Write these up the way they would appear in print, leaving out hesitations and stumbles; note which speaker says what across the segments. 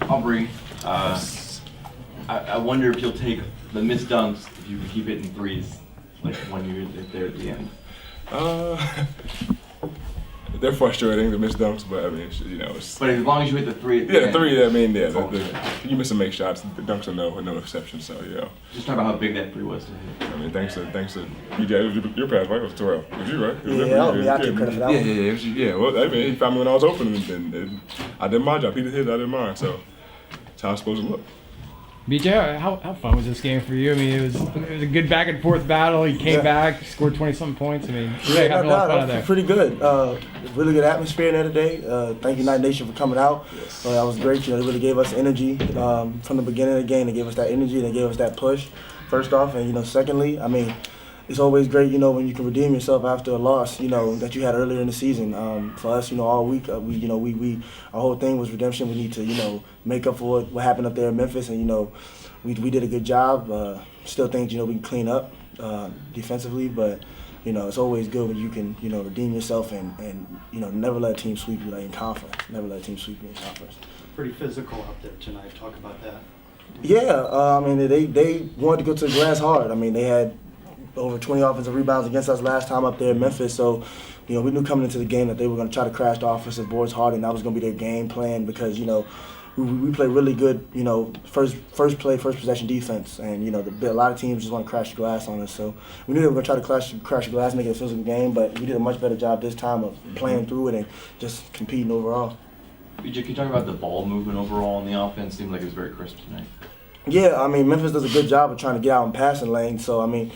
Speaker 1: Aubrey, I wonder if you'll take the missed dunks if you can keep hitting threes, like when you're there at the end.
Speaker 2: They're frustrating, the missed dunks, but I mean, it's.
Speaker 1: But as long as you hit the three.
Speaker 2: Yeah, the three. I mean, yeah,
Speaker 1: okay.
Speaker 2: You miss and make shots. The dunks are no exception. So
Speaker 1: Just talk about how big that three was to hit.
Speaker 2: I mean, thanks to BJ. It was your pass, right? It was Terrell. It was you, right?
Speaker 3: Yeah, I took credit for that one.
Speaker 2: Yeah. Well, I mean, he found me when I was open, and I did my job. He did his, I did mine. So that's how it's supposed to look.
Speaker 4: BJ, how fun was this game for you? I mean, it was a good back and forth battle. You came back, scored 20-something points. I mean, you really had a lot of fun there.
Speaker 3: Pretty good. Really good atmosphere there today. Thank you, Night Nation, for coming out.
Speaker 2: Yes.
Speaker 3: That was great. They really gave us energy from the beginning of the game. They gave us that energy. They gave us that push, first off. And, secondly, I mean, it's always great, when you can redeem yourself after a loss, that you had earlier in the season. For us, all week, our whole thing was redemption. We need to, make up for what happened up there in Memphis, and we did a good job. Still think, we can clean up defensively, but it's always good when you can, redeem yourself and never let a team sweep you in conference. Never let a team sweep you in conference.
Speaker 5: Pretty physical out there tonight. Talk about that.
Speaker 3: Yeah, I mean they wanted to go to the glass hard. I mean they had over 20 offensive rebounds against us last time up there in Memphis. So, we knew coming into the game that they were going to try to crash the offensive boards hard, and that was going to be their game plan because, we play really good, first possession defense, and a lot of teams just want to crash the glass on us. So we knew they were going to try to crash the glass, make it a physical game, but we did a much better job this time of playing through it and just competing overall.
Speaker 1: BJ, can you talk about the ball movement overall on the offense? Seemed like it was very crisp tonight.
Speaker 3: Yeah, I mean Memphis does a good job of trying to get out in passing lanes. So I mean,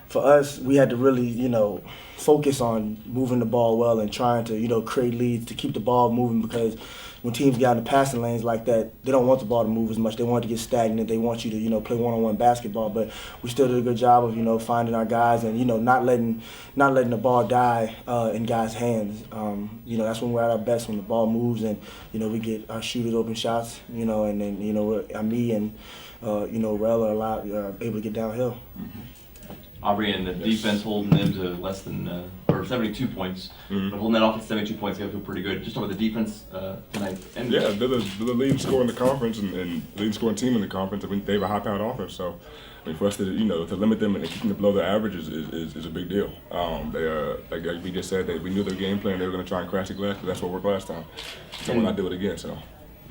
Speaker 3: for us, we had to really, focus on moving the ball well and trying to, create leads to keep the ball moving because when teams get out in the passing lanes like that, they don't want the ball to move as much. They want it to get stagnant. They want you to, play one-on-one basketball. But we still did a good job of, finding our guys and, not letting the ball die in guys' hands. That's when we're at our best, when the ball moves and, we get our shooters open shots, and then, me and, Rel are able to get downhill.
Speaker 1: Mm-hmm. Aubrey and the defense holding them to less than or 72 points, but holding that offense 72 points, you feel pretty good. Just talk about the defense tonight. And
Speaker 2: yeah, they're the leading scorer in the conference and leading scoring team in the conference. I mean, they have a high-powered offense, so I mean, for us to to limit them and keep them below their average is a big deal. They are like we just said, we knew their game plan. They were going to try and crash the glass because that's what worked last time. So we'll not do it again. So.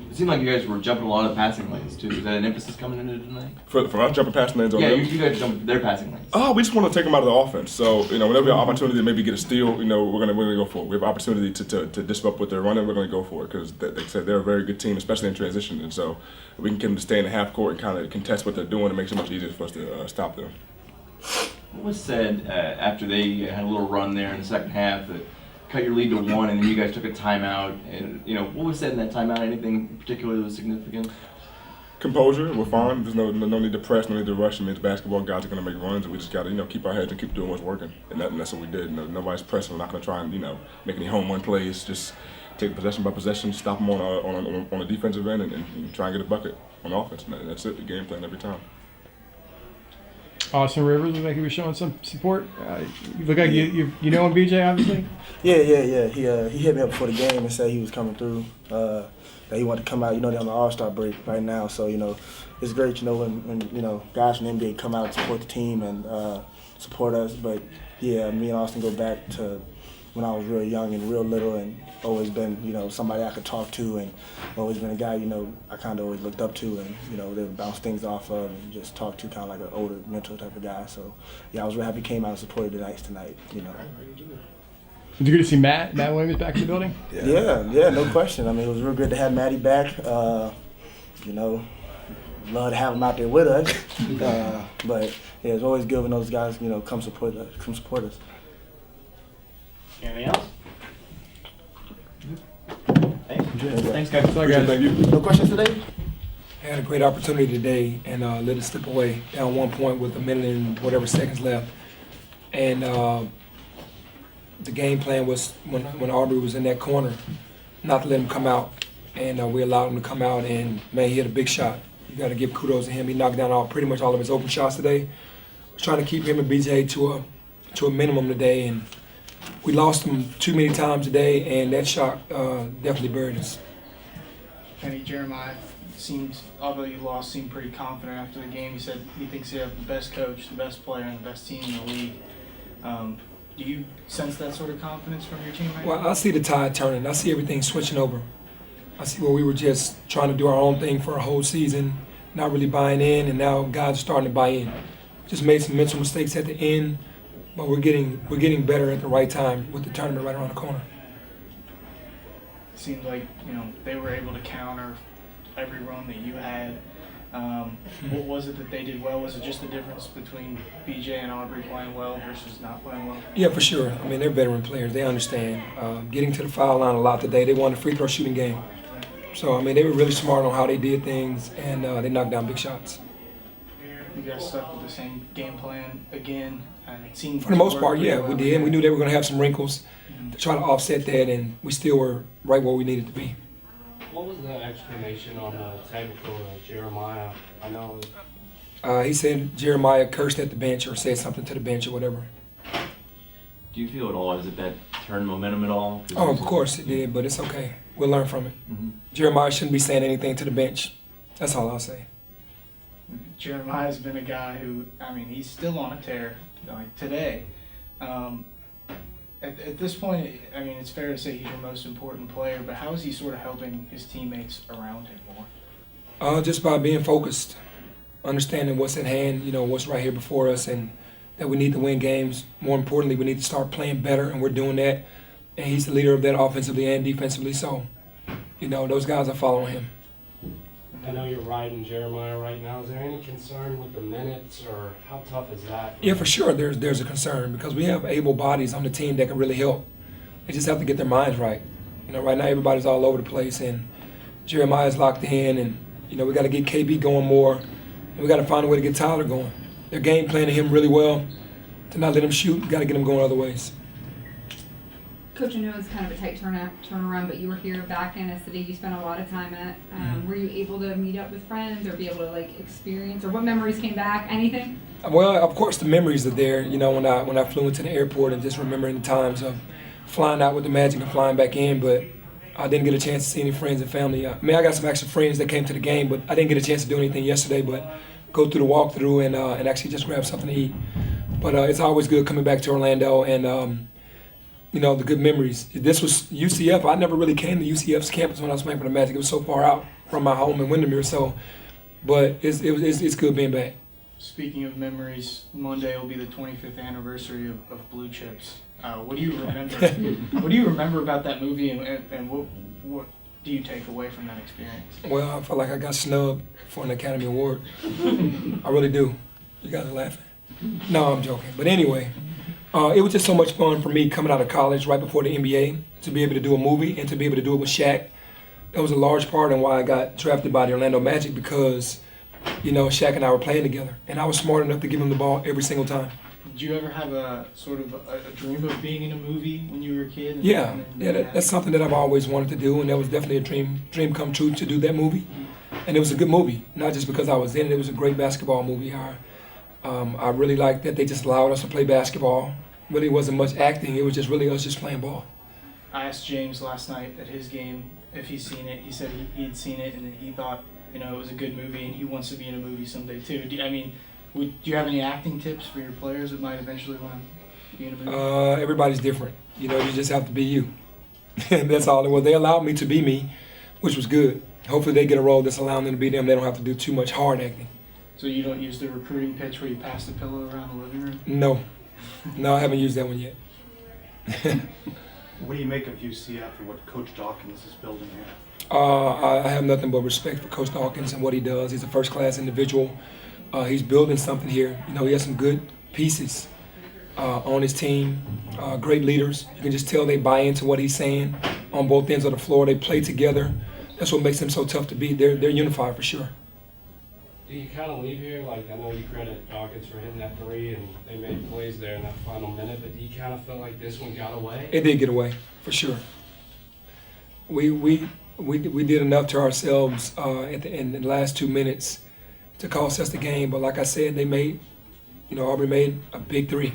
Speaker 1: It seemed like you guys were jumping a lot of passing lanes too. Is that an emphasis coming into tonight?
Speaker 2: For us jumping passing lanes on them?
Speaker 1: Yeah, you guys jumped their passing lanes.
Speaker 2: Oh, we just want to take them out of the offense. So, whenever we have opportunity to maybe get a steal, we're gonna go for it. We have opportunity to disrupt what they're running, we're gonna go for it because they said they're a very good team, especially in transition. And so we can get them to stay in the half court and kind of contest what they're doing. It makes it much easier for us to stop them.
Speaker 1: What was said after they had a little run there in the second half that cut your lead to 1, and then you guys took a timeout? And what was said in that timeout? Anything particularly significant?
Speaker 2: Composure. We're fine. There's no need to press, no need to rush. I mean, it's basketball. Guys are going to make runs, and we just got to keep our heads and keep doing what's working. And that's what we did. Nobody's pressing. We're not going to try and make any home run plays. Just take possession by possession, stop them on a defensive end, and try and get a bucket on offense. And that's it. The game plan every time.
Speaker 4: Austin Rivers looked like he was showing some support. You look like you know him, BJ, obviously.
Speaker 3: Yeah. He hit me up before the game and said he was coming through. That he wanted to come out. They're on the All-Star break right now, so it's great. When guys from the NBA come out and support the team and support us. But yeah, me and Austin go back to when I was real young and real little, and always been somebody I could talk to, and always been a guy I kind of always looked up to, and they would bounce things off of and just talk to, kind of like an older mentor type of guy. So yeah, I was real happy he came out and supported the Knights tonight.
Speaker 4: Did you get to see Matt Williams back in the building?
Speaker 3: Yeah, no question. I mean, it was real good to have Matty back. Love to have him out there with us. But yeah, it's always good when those guys come support us.
Speaker 5: Anything else?
Speaker 1: Thanks, guys.
Speaker 2: Thank you.
Speaker 3: No questions today?
Speaker 6: I had a great opportunity today and let it slip away down 1 point with a minute and whatever seconds left. And the game plan was when Aubrey was in that corner, not to let him come out. And we allowed him to come out, and man, he hit a big shot. You got to give kudos to him. He knocked down pretty much all of his open shots today. Was trying to keep him and BJ to a minimum today, and we lost him too many times today, and that shot definitely buried us.
Speaker 7: Kenny Jeremiah seemed, although you lost, seemed pretty confident after the game. He said he thinks he has the best coach, the best player, and the best team in the league. Do you sense that sort of confidence from your team right
Speaker 6: Well,
Speaker 7: now?
Speaker 6: I see the tide turning. I see everything switching over. I see where we were just trying to do our own thing for a whole season, not really buying in, and now guys are starting to buy in. Just made some mental mistakes at the end, but we're getting better at the right time with the tournament right around the corner.
Speaker 7: It seemed like they were able to counter every run that you had. What was it that they did well? Was it just the difference between BJ and Aubrey playing well versus not playing well?
Speaker 6: Yeah, for sure. I mean, they're veteran players. They understand. Getting to the foul line a lot today. They won the free throw shooting game. So, I mean, they were really smart on how they did things, and they knocked down big shots.
Speaker 7: You guys stuck with the same game plan again, and it seemed
Speaker 6: For the most
Speaker 7: to
Speaker 6: part,
Speaker 7: work
Speaker 6: yeah,
Speaker 7: pretty
Speaker 6: we
Speaker 7: well.
Speaker 6: did. We knew they were going to have some wrinkles to try to offset that, and we still were right where we needed to be.
Speaker 8: What was the explanation on the table for Jeremiah? I know
Speaker 6: He said Jeremiah cursed at the bench or said something to the bench or whatever.
Speaker 1: Do you feel at all as if that turned momentum at all?
Speaker 6: Oh, of course it did, but it's okay. We'll learn from it.
Speaker 1: Mm-hmm.
Speaker 6: Jeremiah shouldn't be saying anything to the bench. That's all I'll say.
Speaker 7: Jeremiah's been a guy who, I mean, he's still on a tear, like today. At this point, I mean, it's fair to say he's your most important player, but how is he sort of helping his teammates around him more?
Speaker 6: Just by being focused, understanding what's at hand, what's right here before us, and that we need to win games. More importantly, we need to start playing better, and we're doing that. And he's the leader of that offensively and defensively, so, those guys are following him.
Speaker 8: I know you're riding Jeremiah right now. Is there any concern with the minutes, or how tough is that?
Speaker 6: Yeah, for sure. There's a concern because we have able bodies on the team that can really help. They just have to get their minds right. Right now everybody's all over the place, and Jeremiah's locked in, and we got to get KB going more, and we got to find a way to get Tyler going. They're game planning him really well. To not let him shoot, we got to get him going other ways.
Speaker 9: Coach, I know it's kind of a tight turnaround, but you were here back in a city you spent a lot of time at. Were you able to meet up with friends or be able to experience, or what memories came back? Anything?
Speaker 6: Well, of course the memories are there. When I flew into the airport and just remembering the times of flying out with the Magic and flying back in, but I didn't get a chance to see any friends and family. I got some extra friends that came to the game, but I didn't get a chance to do anything yesterday. But go through the walkthrough and actually just grab something to eat. But it's always good coming back to Orlando and. The good memories. This was UCF. I never really came to UCF's campus when I was playing for the Magic. It was so far out from my home in Windermere. But it's good being back.
Speaker 7: Speaking of memories, Monday will be the 25th anniversary of Blue Chips. What do you remember? What do you remember about that movie, and what do you take away from that experience?
Speaker 6: Well, I felt like I got snubbed for an Academy Award. I really do. You guys are laughing. No, I'm joking. But anyway. It was just so much fun for me coming out of college right before the NBA to be able to do a movie and to be able to do it with Shaq. That was a large part in why I got drafted by the Orlando Magic because, Shaq and I were playing together. And I was smart enough to give him the ball every single time.
Speaker 7: Did you ever have a sort of a dream of being in a movie when you were a kid?
Speaker 6: Yeah, that's something that I've always wanted to do, and that was definitely a dream come true to do that movie. And it was a good movie, not just because I was in it. It was a great basketball movie. I really liked that they just allowed us to play basketball. Really wasn't much acting. It was just really us just playing ball.
Speaker 7: I asked James last night at his game if he's seen it. He said he'd seen it and he thought it was a good movie and he wants to be in a movie someday too. Do you have any acting tips for your players that might eventually want to be in a movie?
Speaker 6: Everybody's different. You just have to be you. That's all it was. They allowed me to be me, which was good. Hopefully they get a role that's allowing them to be them. They don't have to do too much hard acting.
Speaker 7: So you don't use the recruiting pitch where you pass the pillow around the living room?
Speaker 6: No, I haven't used that one yet.
Speaker 5: What do you make of UCF and what Coach Dawkins is building here?
Speaker 6: I have nothing but respect for Coach Dawkins and what he does. He's a first-class individual. He's building something here. He has some good pieces on his team, great leaders. You can just tell they buy into what he's saying on both ends of the floor. They play together. That's what makes them so tough to beat. They're unified for sure.
Speaker 8: Do you kind of leave here, I know you credit Dawkins for hitting that three and they made plays there in that final minute, but do you kind of feel like this one got away?
Speaker 6: It did get away, for sure. We did enough to ourselves in the last 2 minutes to cost us the game, but like I said, Aubrey made a big three.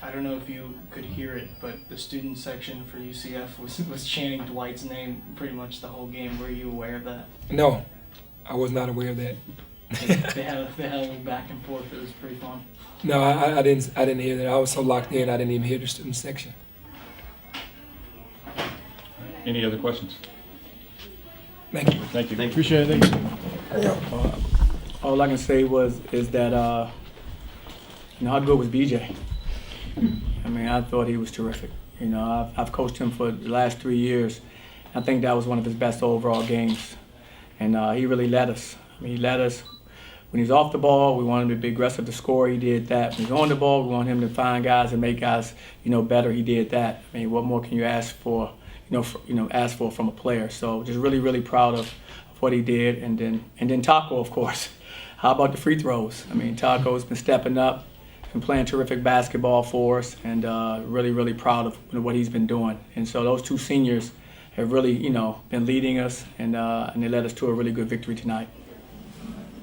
Speaker 7: I don't know if you could hear it, but the student section for UCF was chanting Dwight's name pretty much the whole game. Were you aware of that?
Speaker 6: No, I was not aware of that.
Speaker 7: They had a little back and forth. It was pretty fun.
Speaker 6: No, I didn't hear that. I was so locked in, I didn't even hear the student section.
Speaker 10: Any other questions?
Speaker 6: Thank you.
Speaker 10: Thank you.
Speaker 4: Appreciate it. Thank you.
Speaker 3: All I can say is that how good was BJ? I mean, I thought he was terrific. I've coached him for the last 3 years. I think that was one of his best overall games, and he really led us. I mean, he led us. When he's off the ball, we want him to be aggressive to score. He did that. When he's on the ball, we want him to find guys and make guys, better. He did that. I mean, what more can you ask for? Ask for from a player. So just really, really proud of what he did. And then Taco, of course. How about the free throws? I mean, Taco's been stepping up, been playing terrific basketball for us, and really, really proud of what he's been doing. And so those two seniors have really, been leading us, and they led us to a really good victory tonight.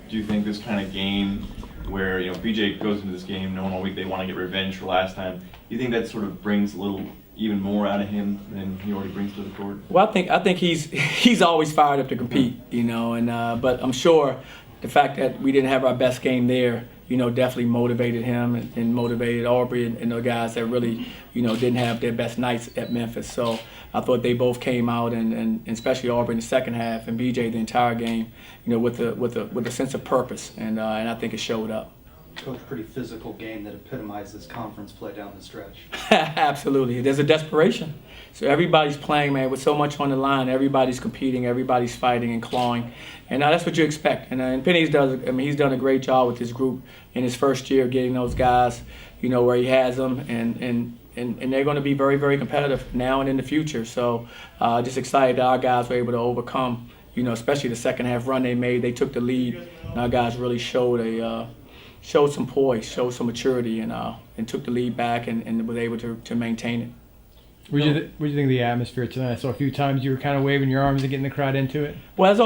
Speaker 1: Do you think this kind of game where, BJ goes into this game knowing all week they want to get revenge for last time, do you think that sort of brings a little even more out of him than he already brings to the court?
Speaker 3: Well, I think he's always fired up to compete, but I'm sure the fact that we didn't have our best game there, definitely motivated him and motivated Aubrey and the guys that really, didn't have their best nights at Memphis. So I thought they both came out and especially Aubrey in the second half and BJ the entire game, with a sense of purpose, and I think it showed up.
Speaker 5: Coach, pretty physical game that epitomizes conference play down the stretch.
Speaker 3: Absolutely. There's a desperation. So everybody's playing, man, with so much on the line. Everybody's competing. Everybody's fighting and clawing. And that's what you expect. And Penny's he's done a great job with his group in his first year, getting those guys, where he has them. And they're going to be very, very competitive now and in the future. So just excited that our guys were able to overcome, especially the second half run they made. They took the lead. And our guys really showed some poise, showed some maturity, and took the lead back and was able to maintain it.
Speaker 4: What do you think of the atmosphere tonight? I saw a few times you were kind of waving your arms and getting the crowd into it.
Speaker 3: Well, that's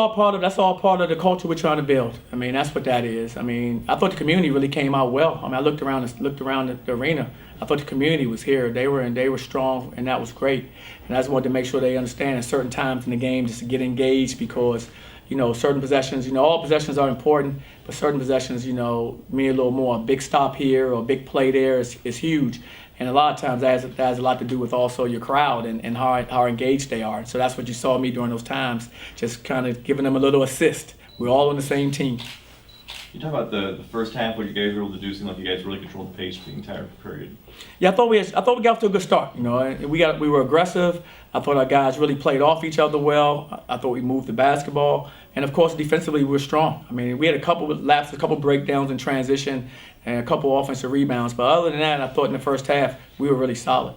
Speaker 3: all part of the culture we're trying to build. I mean, that's what that is. I mean, I thought the community really came out well. I mean, I looked around the arena. I thought the community was here. They were strong, and that was great. And I just wanted to make sure they understand at certain times in the game just to get engaged because, certain possessions, all possessions are important, but certain possessions, mean a little more. A big stop here or a big play there is huge. And a lot of times that has a lot to do with also your crowd and how engaged they are. So that's what you saw me during those times, just kind of giving them a little assist. We're all on the same team.
Speaker 1: You talk about the first half, what you guys were able to do, seemed like you guys really controlled the pace for the entire period.
Speaker 3: Yeah, I thought we got off to a good start. We were aggressive. I thought our guys really played off each other well. I thought we moved the basketball, and of course defensively we were strong. I mean, we had a couple of lapses, a couple of breakdowns in transition, and a couple of offensive rebounds. But other than that, I thought in the first half we were really solid.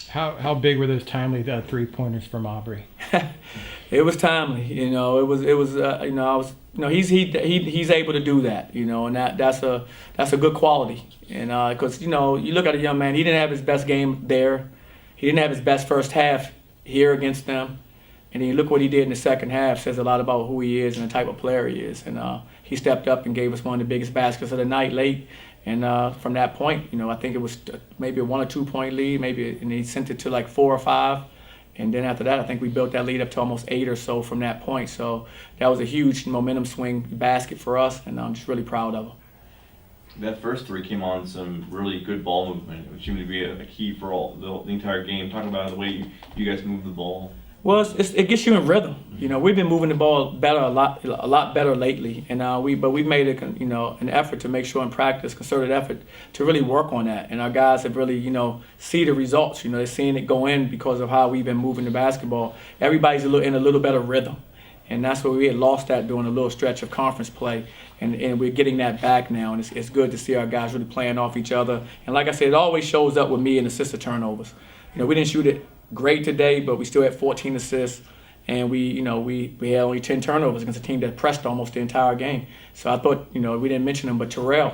Speaker 4: How big were those timely 3-pointers from Aubrey?
Speaker 3: It was timely. He's able to do that. And that's a good quality. And because you look at a young man, he didn't have his best game there. He didn't have his best first half here against them. And then you look what he did in the second half, says a lot about who he is and the type of player he is. And he stepped up and gave us one of the biggest baskets of the night late. And from that point, I think it was maybe a 1 or 2 point lead, and he sent it to like 4 or 5. And then after that, I think we built that lead up to almost 8 or so from that point. So that was a huge momentum swing basket for us, and I'm just really proud of him.
Speaker 1: That first three came on some really good ball movement, which seemed to be a key for all the entire game. Talk about the way you guys move the ball.
Speaker 3: Well, it gets you in rhythm. We've been moving the ball better a lot better lately, and we've made an effort to make sure in practice, concerted effort to really work on that. And our guys have really see the results. They're seeing it go in because of how we've been moving the basketball. Everybody's in a little better rhythm, and that's where we had lost that during a little stretch of conference play, and we're getting that back now. And it's good to see our guys really playing off each other. And like I said, it always shows up with me in assist turnovers. We didn't shoot it great today, but we still had 14 assists, and we had only 10 turnovers against a team that pressed almost the entire game. So I thought, we didn't mention him, but Terrell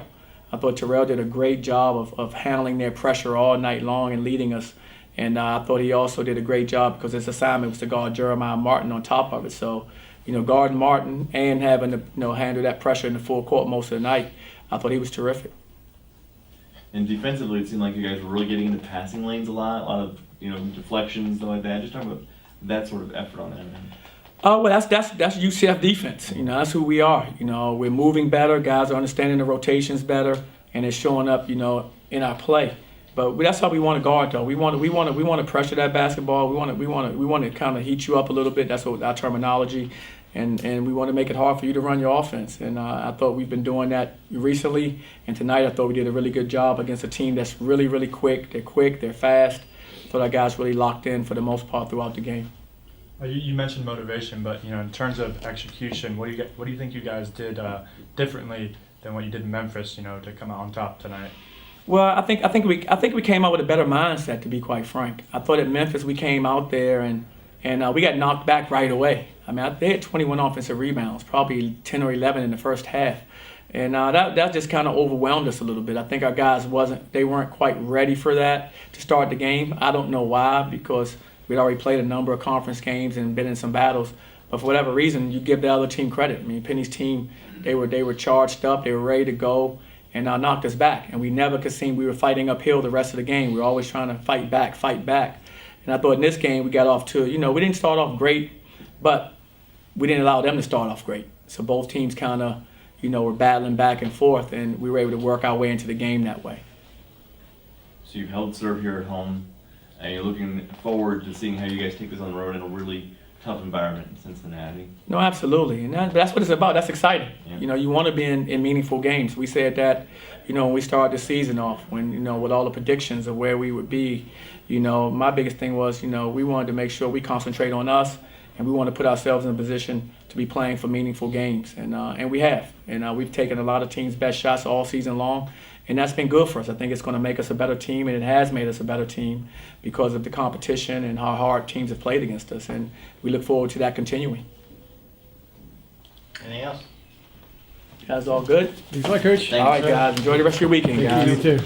Speaker 3: did a great job of handling their pressure all night long and leading us. And I thought he also did a great job because his assignment was to guard Jeremiah Martin on top of it. So, guarding Martin and having to handle that pressure in the full court most of the night, I thought he was terrific.
Speaker 1: And defensively, it seemed like you guys were really getting into passing lanes a lot of deflections, stuff like that. Just talk about that sort of effort on that end.
Speaker 11: Oh, well, that's UCF defense. That's who we are. We're moving better. Guys are understanding the rotations better, and it's showing up. In our play. But that's how we want to guard, though. We want to pressure that basketball. We want to kind of heat you up a little bit. That's what our terminology, and we want to make it hard for you to run your offense. And I thought we've been doing that recently. And tonight, I thought we did a really good job against a team that's really, really quick. They're quick. They're fast. I thought our guys really locked in for the most part throughout the game.
Speaker 12: You mentioned motivation, but in terms of execution, what do you think you guys did differently than what you did in Memphis? To come out on top tonight.
Speaker 11: Well, I think we came out with a better mindset, to be quite frank. I thought at Memphis we came out there and we got knocked back right away. I mean, they had 21 offensive rebounds, probably 10 or 11 in the first half, and that just kind of overwhelmed us a little bit. I think our guys weren't quite ready for that to start the game. I don't know why, because we'd already played a number of conference games and been in some battles. But for whatever reason, you give the other team credit. I mean, Penny's team, they were charged up, they were ready to go. And knocked us back. And we never could seem we were fighting uphill the rest of the game. We were always trying to fight back. And I thought in this game we got off to, we didn't start off great, but we didn't allow them to start off great. So both teams kind of, were battling back and forth, and we were able to work our way into the game that way.
Speaker 1: So you've held serve here at home, and you're looking forward to seeing how you guys take this on the road in a really tough environment in Cincinnati.
Speaker 11: No, absolutely, and that's what it's about. That's exciting.
Speaker 1: Yeah.
Speaker 11: You want to be in meaningful games. We said that, when we started the season off, when with all the predictions of where we would be. My biggest thing was, we wanted to make sure we concentrate on us, and we want to put ourselves in a position to be playing for meaningful games, and we have, and we've taken a lot of teams' best shots all season long. And that's been good for us. I think it's going to make us a better team, and it has made us a better team because of the competition and how hard teams have played against us. And we look forward to that continuing.
Speaker 5: Anything else?
Speaker 11: You guys all good?
Speaker 4: Thanks a lot, Coach.
Speaker 11: All right, guys. Enjoy the rest of your weekend, guys.
Speaker 4: You too.